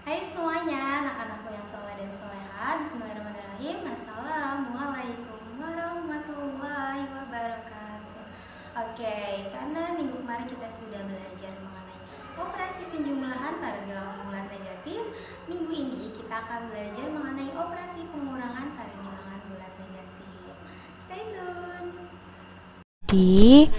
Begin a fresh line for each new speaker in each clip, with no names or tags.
Hai semuanya, anak-anakku yang soleh dan soleha. Bismillahirrahmanirrahim. Assalamualaikum warahmatullahi wabarakatuh. Oke, karena minggu kemarin kita sudah belajar mengenai operasi penjumlahan pada bilangan bulat negatif, minggu ini kita akan belajar mengenai operasi pengurangan pada bilangan bulat negatif. Stay tune.
Di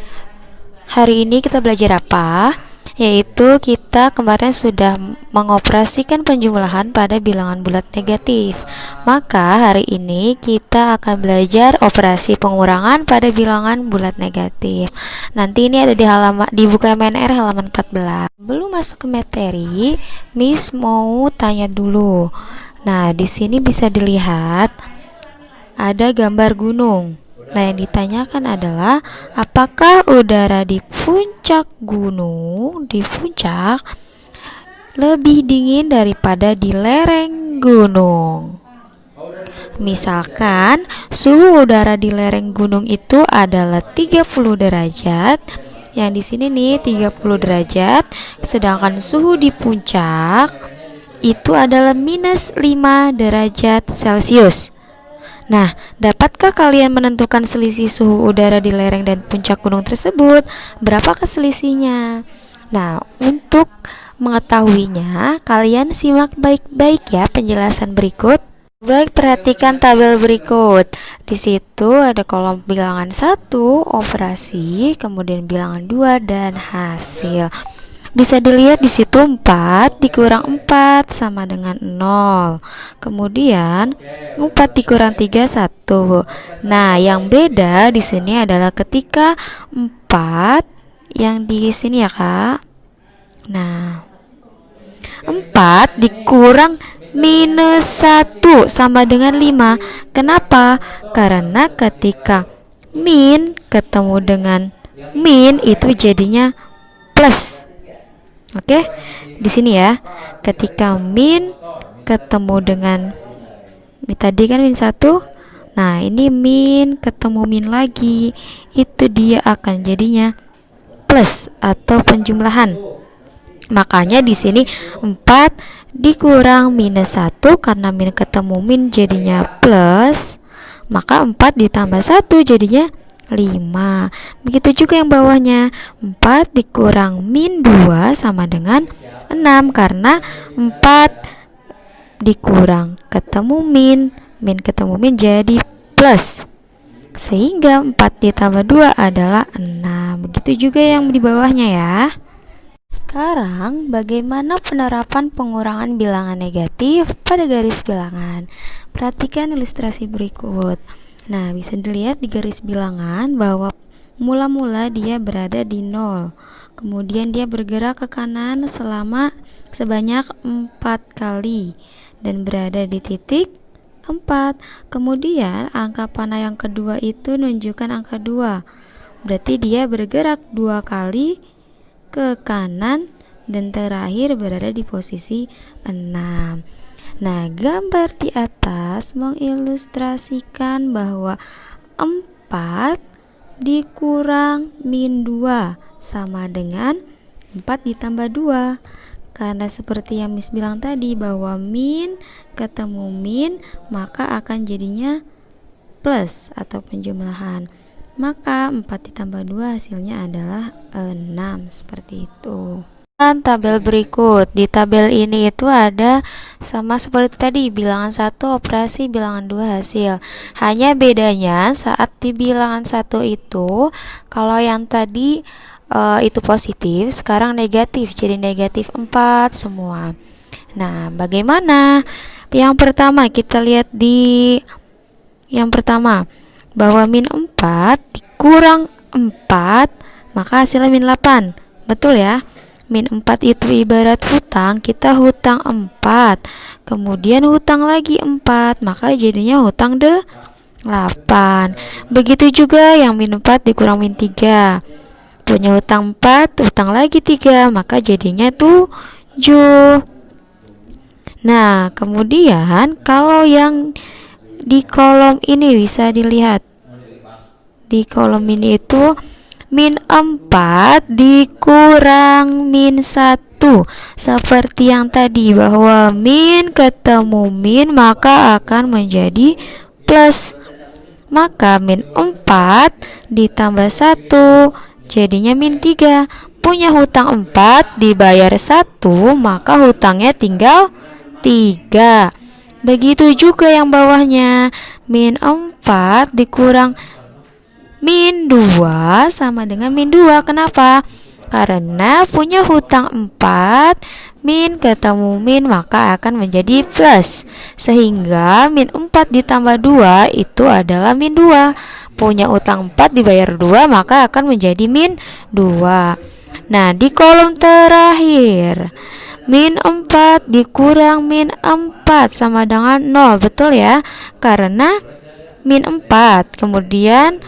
hari ini kita belajar apa? Yaitu kita kemarin sudah mengoperasikan penjumlahan pada bilangan bulat negatif. Maka hari ini kita akan belajar operasi pengurangan pada bilangan bulat negatif. Nanti ini ada di buku MNR halaman 14. Belum masuk ke materi, Miss mau tanya dulu. Nah, di sini bisa dilihat ada gambar gunung. Nah, yang ditanyakan adalah apakah udara di puncak gunung, di puncak, lebih dingin daripada di lereng gunung? Misalkan suhu udara di lereng gunung itu adalah 30 derajat. Yang di sini nih 30 derajat, sedangkan suhu di puncak itu adalah minus 5 derajat Celcius. Nah, dapatkah kalian menentukan selisih suhu udara di lereng dan puncak gunung tersebut? Berapakah selisihnya? Nah, untuk mengetahuinya, kalian simak baik-baik ya penjelasan berikut. Baik, perhatikan tabel berikut. Di situ ada kolom bilangan 1, operasi, kemudian bilangan 2 dan hasil. Bisa dilihat di situ 4 dikurang 4 sama dengan 0. Kemudian 4 dikurang 3 1. Nah, yang beda di sini adalah ketika 4 yang di sini ya, Kak. Nah, 4 dikurang minus 1 sama dengan 5. Kenapa? Karena ketika min ketemu dengan min itu jadinya plus. Oke, di sini ya. Ketika min ketemu dengan tadi kan min 1. Nah, ini min ketemu min lagi. Itu dia akan jadinya plus atau penjumlahan. Makanya di sini 4 dikurang minus 1 karena min ketemu min jadinya plus. Maka 4 ditambah 1 jadinya 5. Begitu juga yang bawahnya. 4 dikurang min 2 sama dengan 6 karena 4 dikurang ketemu min ketemu min jadi plus. Sehingga 4 ditambah 2 adalah 6. Begitu juga yang di bawahnya ya. Sekarang bagaimana penerapan pengurangan bilangan negatif pada garis bilangan? Perhatikan ilustrasi berikut. Nah, bisa dilihat di garis bilangan bahwa mula-mula dia berada di 0. Kemudian dia bergerak ke kanan sebanyak 4 kali dan berada di titik 4. Kemudian angka panah yang kedua itu menunjukkan angka 2. Berarti dia bergerak 2 kali ke kanan dan terakhir berada di posisi 6. Nah, gambar di atas mengilustrasikan bahwa 4 dikurang min 2 sama dengan 4 ditambah 2. Karena seperti yang Miss bilang tadi bahwa min ketemu min maka akan jadinya plus atau penjumlahan. Maka 4 ditambah 2 hasilnya adalah 6, seperti itu. Dan tabel berikut. Di tabel ini itu ada sama seperti tadi, bilangan 1 operasi, bilangan 2 hasil. Hanya bedanya saat di bilangan 1 itu, kalau yang tadi itu positif, sekarang negatif, jadi negatif 4 semua. Nah, bagaimana? Yang pertama kita lihat yang pertama, bahwa min 4 dikurang 4 maka hasilnya min 8. Betul ya? Min 4 itu ibarat hutang, kita hutang 4, kemudian hutang lagi 4, maka jadinya hutang 8. Begitu juga yang min 4 dikurang min 3, punya hutang 4, hutang lagi 3, maka jadinya 7. Nah, kemudian kalau yang di kolom ini bisa dilihat. Di kolom ini itu min 4 dikurang min 1 1. Seperti yang tadi bahwa min ketemu min maka akan menjadi plus. Maka min 4 ditambah 1 jadinya min 3. Punya hutang 4 dibayar 1 maka hutangnya tinggal 3. Begitu juga yang bawahnya. Min 4 dikurang min 2 sama dengan min 2. Kenapa? Karena punya hutang 4, min ketemu min maka akan menjadi plus. Sehingga min 4 ditambah 2 itu adalah min 2. Punya hutang 4 dibayar 2 maka akan menjadi min 2. Nah, di kolom terakhir min 4 dikurang min 4 sama dengan 0. Betul ya? Karena min 4 kemudian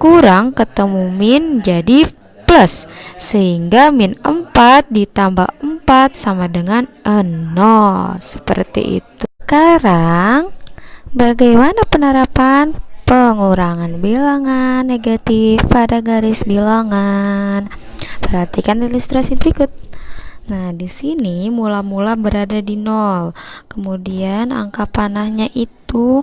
kurang ketemu min jadi plus, sehingga min 4 ditambah 4 sama dengan 0. Seperti itu. Sekarang bagaimana penerapan pengurangan bilangan negatif pada garis bilangan? Perhatikan ilustrasi berikut. Nah, di sini mula-mula berada di 0. Kemudian angka panahnya itu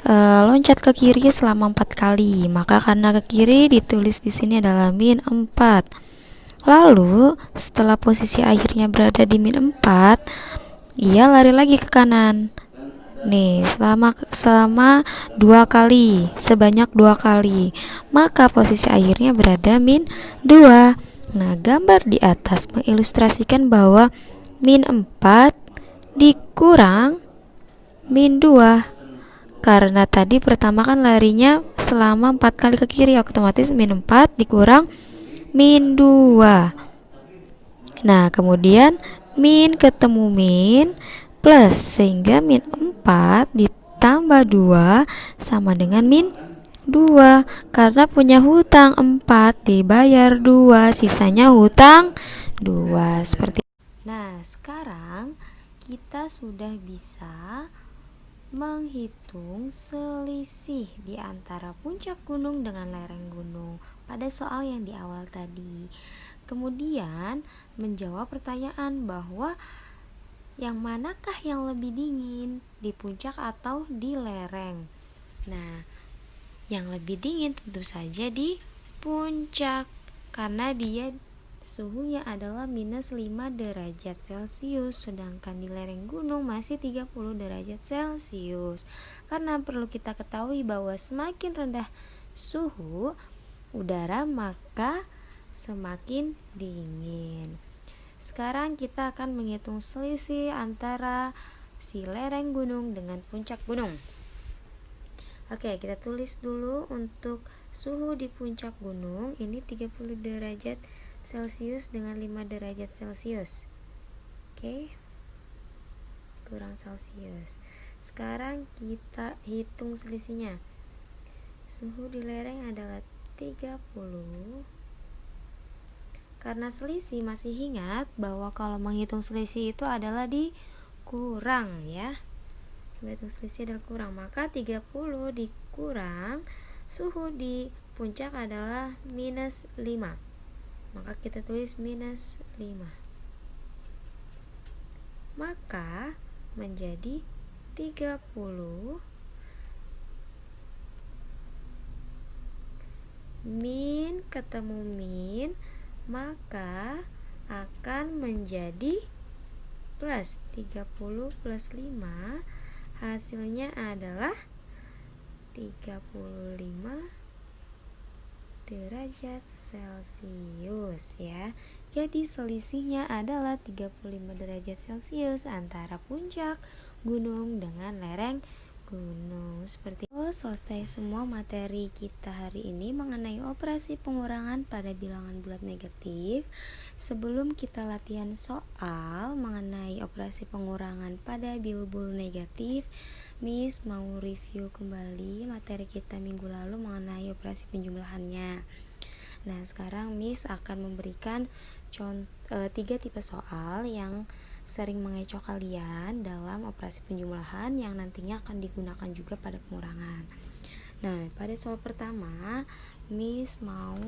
loncat ke kiri selama 4 kali. Maka karena ke kiri ditulis di sini adalah min 4. Lalu setelah posisi akhirnya berada di min 4, ia lari lagi ke kanan. Nih, selama 2 kali, sebanyak 2 kali. Maka posisi akhirnya berada min 2. Nah, gambar di atas mengilustrasikan bahwa min 4 dikurang min 2. Karena tadi pertama kan larinya selama 4 kali ke kiri, otomatis min 4 dikurang min 2. Nah, kemudian min ketemu min plus, sehingga min 4 ditambah 2 sama dengan min 2. Karena punya hutang 4 dibayar 2, sisanya hutang 2. Seperti. Nah, sekarang kita sudah bisa menghitung selisih di antara puncak gunung dengan lereng gunung pada soal yang di awal tadi. Kemudian menjawab pertanyaan bahwa yang manakah yang lebih dingin, di puncak atau di lereng. Nah, yang lebih dingin tentu saja di puncak karena dia suhunya adalah minus 5 derajat Celcius, sedangkan di lereng gunung masih 30 derajat Celcius. Karena perlu kita ketahui bahwa semakin rendah suhu udara maka semakin dingin. Sekarang kita akan menghitung selisih antara si lereng gunung dengan puncak gunung. Oke, kita tulis dulu untuk suhu di puncak gunung ini 30 derajat Celcius dengan 5 derajat Celcius. Oke. Kurang Celcius. Sekarang kita hitung selisihnya. Suhu di lereng adalah 30. Karena selisih masih ingat bahwa kalau menghitung selisih itu adalah dikurang ya. Hitung selisih adalah kurang, maka 30 dikurang suhu di puncak adalah minus 5. Maka kita tulis minus 5. Maka menjadi 30 min ketemu min maka akan menjadi plus 30 plus 5 hasilnya adalah 35 derajat Celcius ya. Jadi selisihnya adalah 35 derajat Celcius antara puncak gunung dengan lereng gunung. Seperti itu selesai semua materi kita hari ini mengenai operasi pengurangan pada bilangan bulat negatif. Sebelum kita latihan soal mengenai operasi pengurangan pada bilbul negatif, Miss mau review kembali materi kita minggu lalu mengenai operasi penjumlahannya. Nah, sekarang Miss akan memberikan 3 tipe soal yang sering mengecoh kalian dalam operasi penjumlahan yang nantinya akan digunakan juga pada pengurangan. Nah, pada soal pertama, Miss mau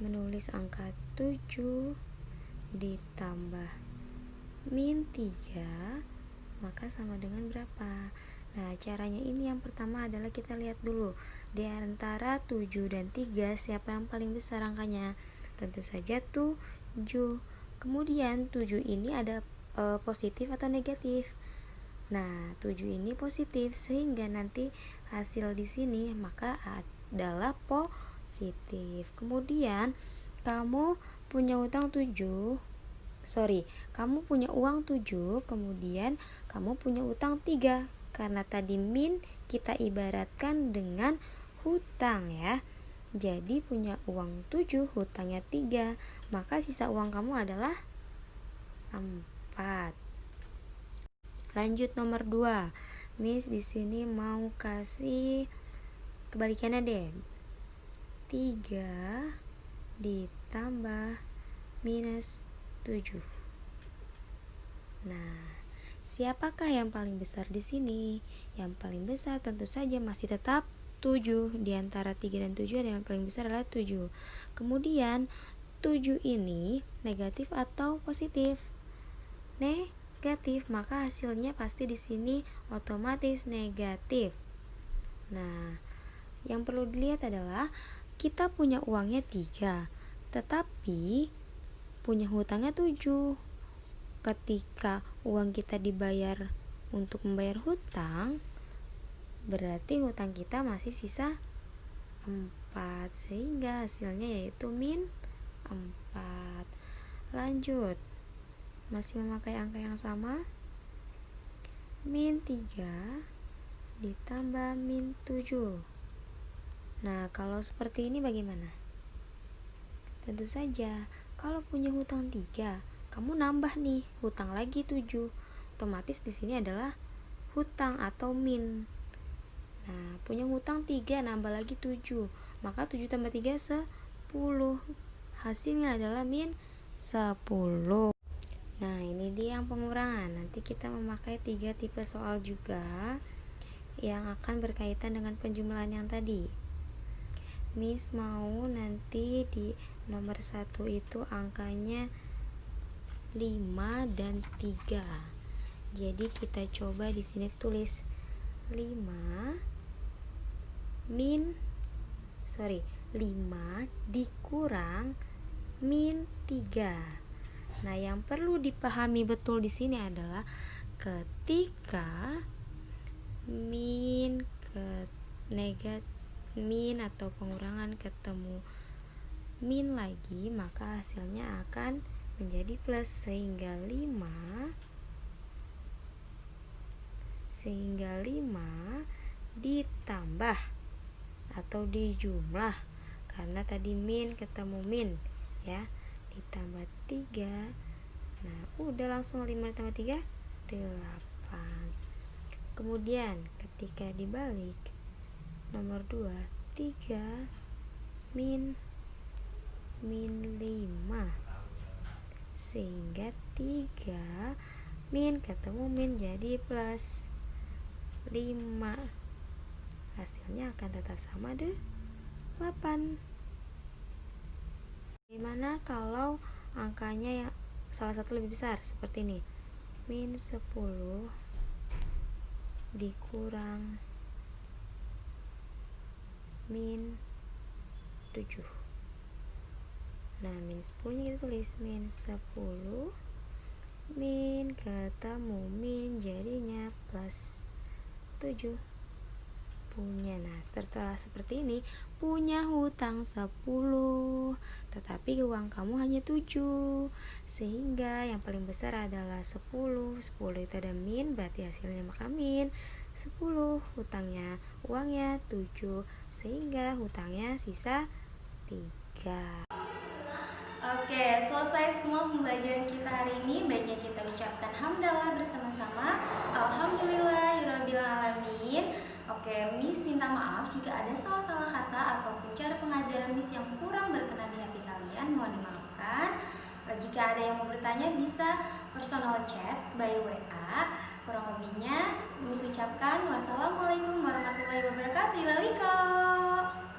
menulis angka 7 ditambah min 3, maka sama dengan berapa? Nah, caranya ini yang pertama adalah kita lihat dulu di antara 7 dan 3 siapa yang paling besar angkanya. Tentu saja 7. Kemudian 7 ini ada positif atau negatif. Nah, 7 ini positif sehingga nanti hasil di sini maka adalah positif. Kemudian kamu punya utang 7. Kamu punya uang 7, kemudian kamu punya utang 3. Karena tadi min kita ibaratkan dengan hutang ya. Jadi punya uang 7, hutangnya 3, maka sisa uang kamu adalah 4. Lanjut nomor 2. Miss di sini mau kasih kebalikannya deh. 3 ditambah minus 7. Nah, siapakah yang paling besar di sini? Yang paling besar tentu saja masih tetap 7. Di antara 3 dan 7 yang paling besar adalah 7. Kemudian 7 ini negatif atau positif? Negatif, maka hasilnya pasti di sini otomatis negatif. Nah, yang perlu dilihat adalah kita punya uangnya 3, tetapi punya hutangnya 7. Ketika uang kita dibayar untuk membayar hutang, berarti hutang kita masih sisa 4, sehingga hasilnya yaitu min 4. Lanjut, masih memakai angka yang sama, min 3 ditambah min 7. Nah, kalau seperti ini bagaimana? Tentu saja, kalau punya hutang 3, kamu nambah nih, hutang lagi 7. Otomatis di sini adalah hutang atau min. Nah, punya hutang 3 nambah lagi 7. Maka 7 tambah 3 10. Hasilnya adalah min 10. Nah, ini dia yang pengurangan. Nanti kita memakai 3 tipe soal juga yang akan berkaitan dengan penjumlahan yang tadi. Miss mau nanti di nomor 1 itu angkanya 5 dan 3. Jadi kita coba di sini tulis 5 dikurang min 3. Nah, yang perlu dipahami betul di sini adalah ketika min min atau pengurangan ketemu min lagi, maka hasilnya akan menjadi plus, sehingga 5 ditambah atau dijumlah, karena tadi min ketemu min ya, ditambah 3. Nah, udah langsung 5 ditambah 3 8. Kemudian ketika dibalik nomor 2, 3 min 5, sehingga 3 min ketemu min jadi plus 5. Hasilnya akan tetap sama 8. Bagaimana kalau angkanya yang salah satu lebih besar seperti ini? Min 10 dikurang min 7. Nah, min 10 nya kita tulis min 10, min ketemu min jadinya plus 7 punya. Nah, setelah seperti ini punya hutang 10, tetapi uang kamu hanya 7, sehingga yang paling besar adalah 10 itu ada min, berarti hasilnya maka min 10, hutangnya uangnya 7, sehingga hutangnya sisa 3.
Oke, selesai semua pembelajaran kita hari ini. Baiknya kita ucapkan hamdalah bersama-sama. Alhamdulillahirabbil alamin. Oke, Miss minta maaf jika ada salah-salah kata ataupun cara pengajaran Miss yang kurang berkenan di hati kalian. Mohon dimaafkan. Jika ada yang mau bertanya bisa personal chat by WA. Kurang lebihnya Miss ucapkan wassalamualaikum warahmatullahi wabarakatuh. Ilaliko.